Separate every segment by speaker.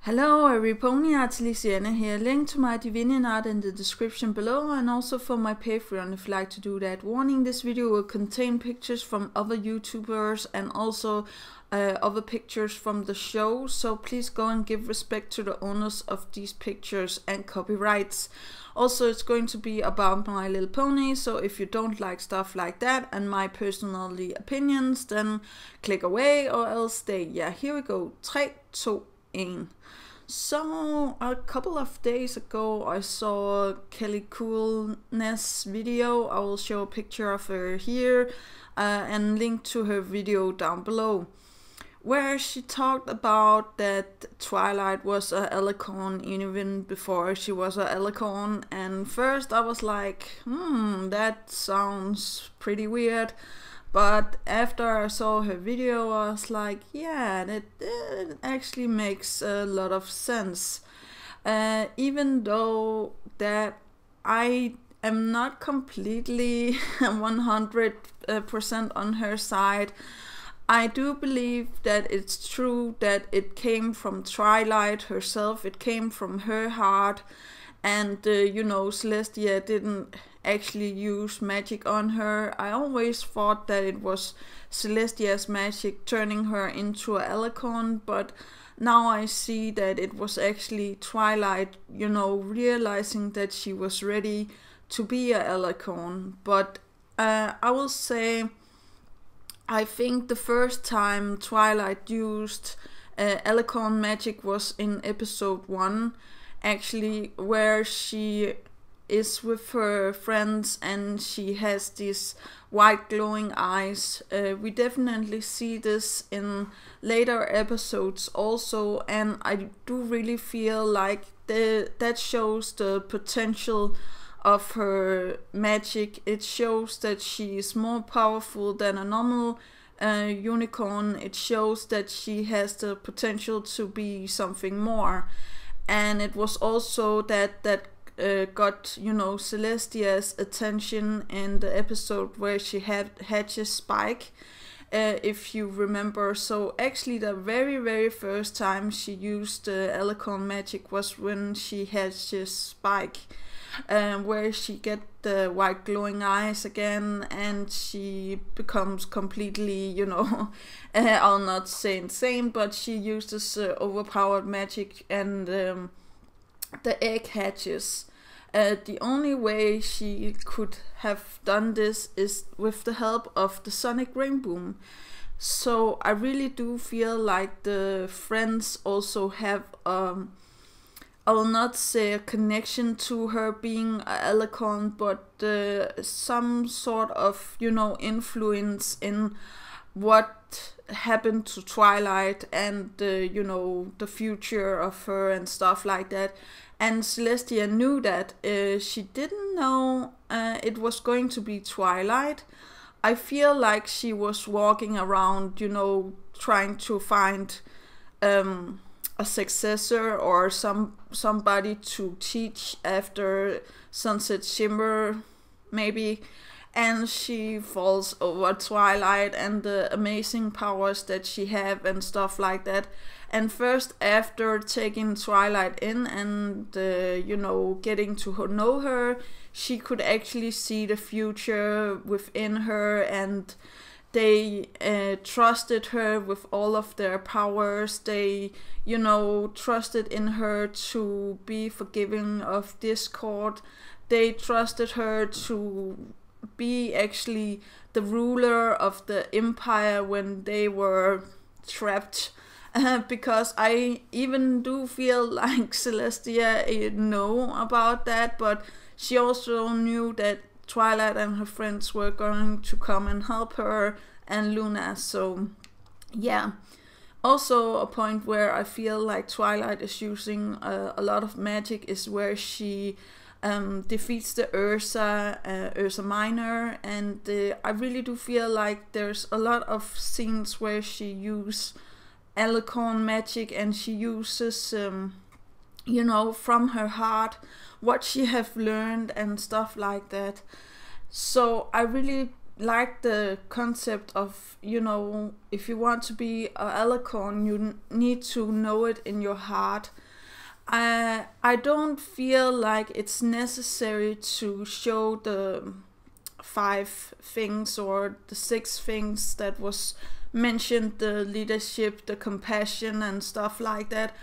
Speaker 1: Hello, everypony, Alicorn here. Link to my Divinian art in the description below, and also for my Patreon if you like to do that. Warning, this video will contain pictures from other YouTubers and also other pictures from the show, so please go and give respect to the owners of these pictures and copyrights. Also, it's going to be about My Little Pony, so if you don't like stuff like that and my personal opinions, then click away or else stay. Yeah, here we go. 3, 2, 1. So a couple of days ago I saw KellyKoolness video. I will show a picture of her here and link to her video down below, where she talked about that Twilight was a alicorn even before she was a alicorn. And first I was like, that sounds pretty weird. But after I saw her video, I was like, yeah, that actually makes a lot of sense. Even though that I am not completely 100% on her side, I do believe that it's true that it came from Twilight herself, it came from her heart. And you know, Dyslexia didn't actually use magic on her. I always thought that it was Dyslexia's magic turning her into an alicorn, but now I see that it was actually Twilight, you know, realizing that she was ready to be an alicorn. But I will say, I think the first time Twilight used alicorn magic was in episode 1. Actually, where she is with her friends and she has these white glowing eyes. We definitely see this in later episodes also, and I do really feel like that shows the potential of her magic. It shows that she is more powerful than a normal unicorn. It shows that she has the potential to be something more. And it was also that got, you know, Dyslexia's attention in the episode where she hatches Spike, if you remember. So actually the very first time she used alicorn magic was when she hatches Spike, where she get the white glowing eyes again and she becomes completely, you know, I'll not say insane, but she uses overpowered magic and the egg hatches. The only way she could have done this is with the help of the sonic rainbow. So I really do feel like the friends also have I will not say a connection to her being an alicorn, but some sort of, you know, influence in what happened to Twilight and you know, the future of her and stuff like that. And Dyslexia knew that. She didn't know it was going to be Twilight. I feel like she was walking around, you know, trying to find a successor or somebody to teach after Sunset Shimmer, maybe. And she falls over Twilight and the amazing powers that she have and stuff like that. And first after taking Twilight in and you know, getting to know her, she could actually see the future within her, and they trusted her with all of their powers. They, you know, trusted in her to be forgiving of discord. They trusted her to be actually the ruler of the empire when they were trapped. Because I even do feel like Dyslexia know about that, but she also knew that Twilight and her friends were going to come and help her and Luna. So yeah, also a point where I feel like Twilight is using a lot of magic is where she defeats the Ursa Minor, and I really do feel like there's a lot of scenes where she uses alicorn magic and she uses you know, from her heart what she have learned and stuff like that. So I really like the concept of, you know, if you want to be an alicorn, you need to know it in your heart. I don't feel like it's necessary to show the 5 things or the 6 things that was mentioned, the leadership, the compassion and stuff like that.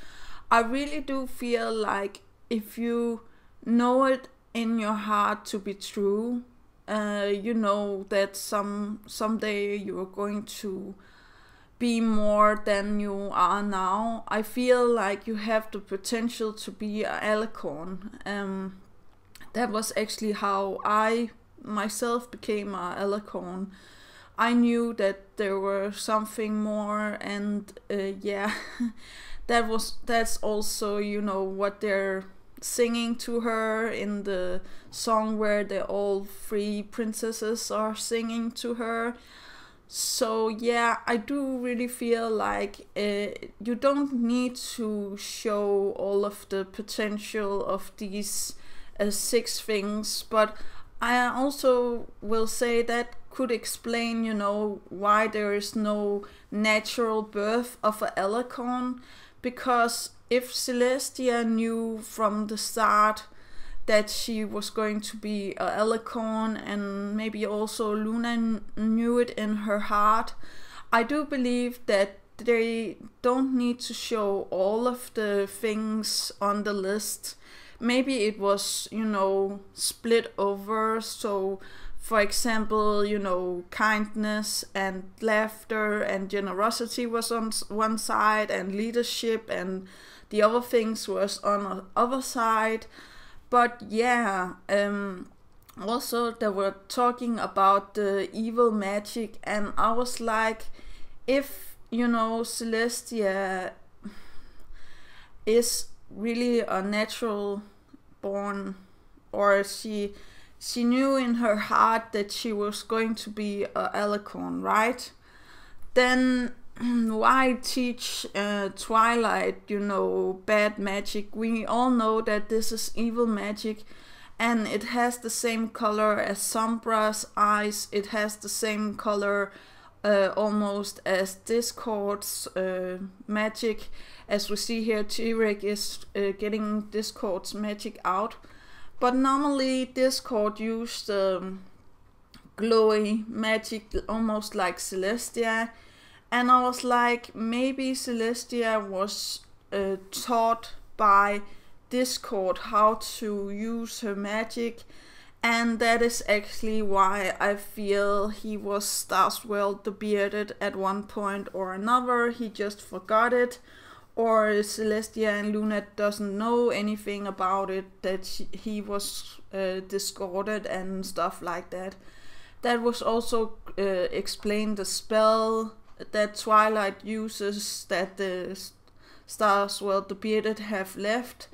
Speaker 1: I really do feel like if you know it in your heart to be true, you know that someday you're going to be more than you are now. I feel like you have the potential to be an alicorn. That was actually how I myself became an alicorn. I knew that there were something more, and yeah, that's also, you know, what they're singing to her in the song where all 3 princesses are singing to her. So yeah, I do really feel like you don't need to show all of the potential of these 6 things, but I also will say that could explain, you know, why there is no natural birth of an alicorn, because if Celestia knew from the start that she was going to be an alicorn, and maybe also Luna knew it in her heart, I do believe that they don't need to show all of the things on the list. Maybe it was, you know, split over. So for example, you know, kindness and laughter and generosity was on one side, and leadership and the other things was on the other side. But yeah, also they were talking about the evil magic, and I was like, if, you know, Celestia is really a natural born, or she knew in her heart that she was going to be a alicorn, right? Then why teach Twilight, you know, bad magic? We all know that this is evil magic, and it has the same color as Sombra's eyes. It has the same color almost as Discord's magic. As we see here, T-Rex is getting Discord's magic out. But normally Discord used glowy magic, almost like Celestia. And I was like, maybe Celestia was taught by Discord how to use her magic, and that is actually why I feel he was Starswell the Bearded at one point or another. He just forgot it, or Celestia and Luna doesn't know anything about it, that he was discorded and stuff like that. That was also explained the spell that Twilight uses, that the Starswell the Bearded have left.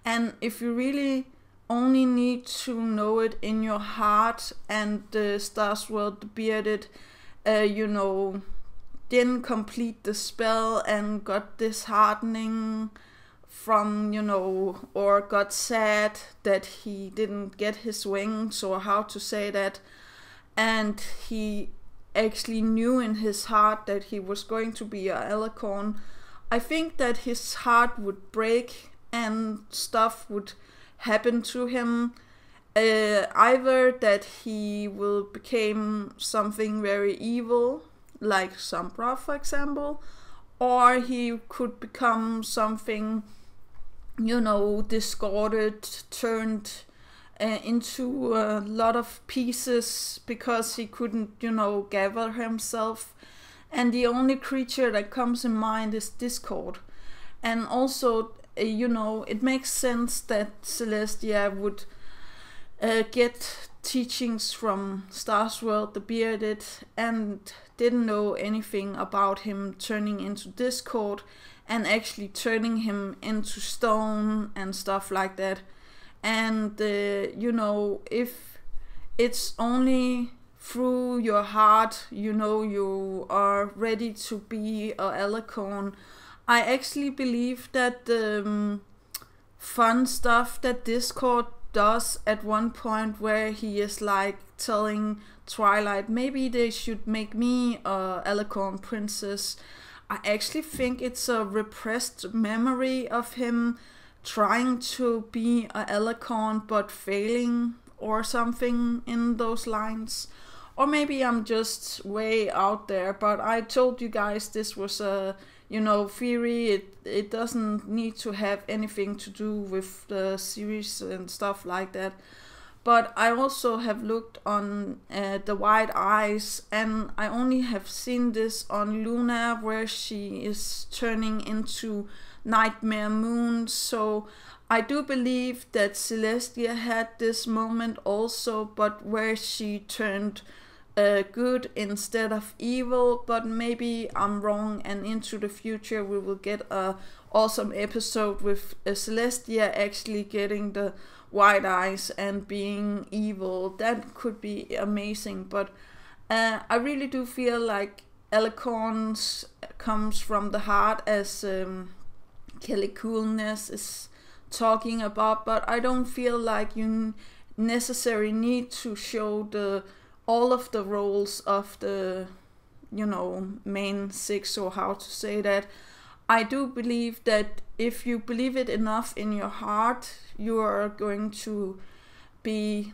Speaker 1: And if you really only need to know it in your heart, and the Starswell the Bearded, you know, didn't complete the spell and got disheartening from, you know, or got sad that he didn't get his wings, or how to say that, and he actually knew in his heart that he was going to be a alicorn, I think that his heart would break and stuff would happen to him. Either that he will become something very evil, like Sombra for example, or he could become something, you know, discorded, turned into a lot of pieces because he couldn't, you know, gather himself. And the only creature that comes in mind is Discord. And also, you know, it makes sense that Celestia would get teachings from Starswell the Bearded and didn't know anything about him turning into Discord and actually turning him into stone and stuff like that. And you know, if it's only through your heart, you know, you are ready to be a alicorn, I actually believe that the fun stuff that Discord does at one point, where he is like telling Twilight maybe they should make me a alicorn princess. I actually think it's a repressed memory of him trying to be a alicorn but failing or something in those lines. Or maybe I'm just way out there, but I told you guys this was a, you know, theory. It doesn't need to have anything to do with the series and stuff like that. But I also have looked on the white eyes, and I only have seen this on Luna, where she is turning into Nightmare Moon. So I do believe that Celestia had this moment also, but where she turned good instead of evil. But maybe I'm wrong, and into the future we will get a awesome episode with Celestia actually getting the white eyes and being evil. That could be amazing. But I really do feel like alicorns comes from the heart, as KellyKoolness is talking about, but I don't feel like you necessarily need to show all of the roles of the, you know, main six, or how to say that. I do believe that if you believe it enough in your heart, you are going to be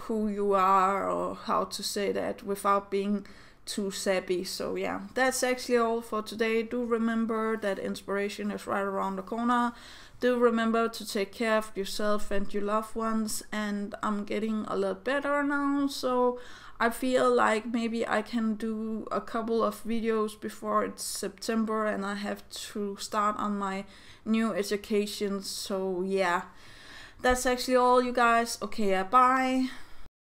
Speaker 1: who you are, or how to say that, without being too sappy. So yeah, that's actually all for today. Do remember that inspiration is right around the corner. Do remember to take care of yourself and your loved ones, and I'm getting a lot better now, so I feel like maybe I can do a couple of videos before it's September and I have to start on my new education. So yeah, that's actually all, you guys. Okay, bye.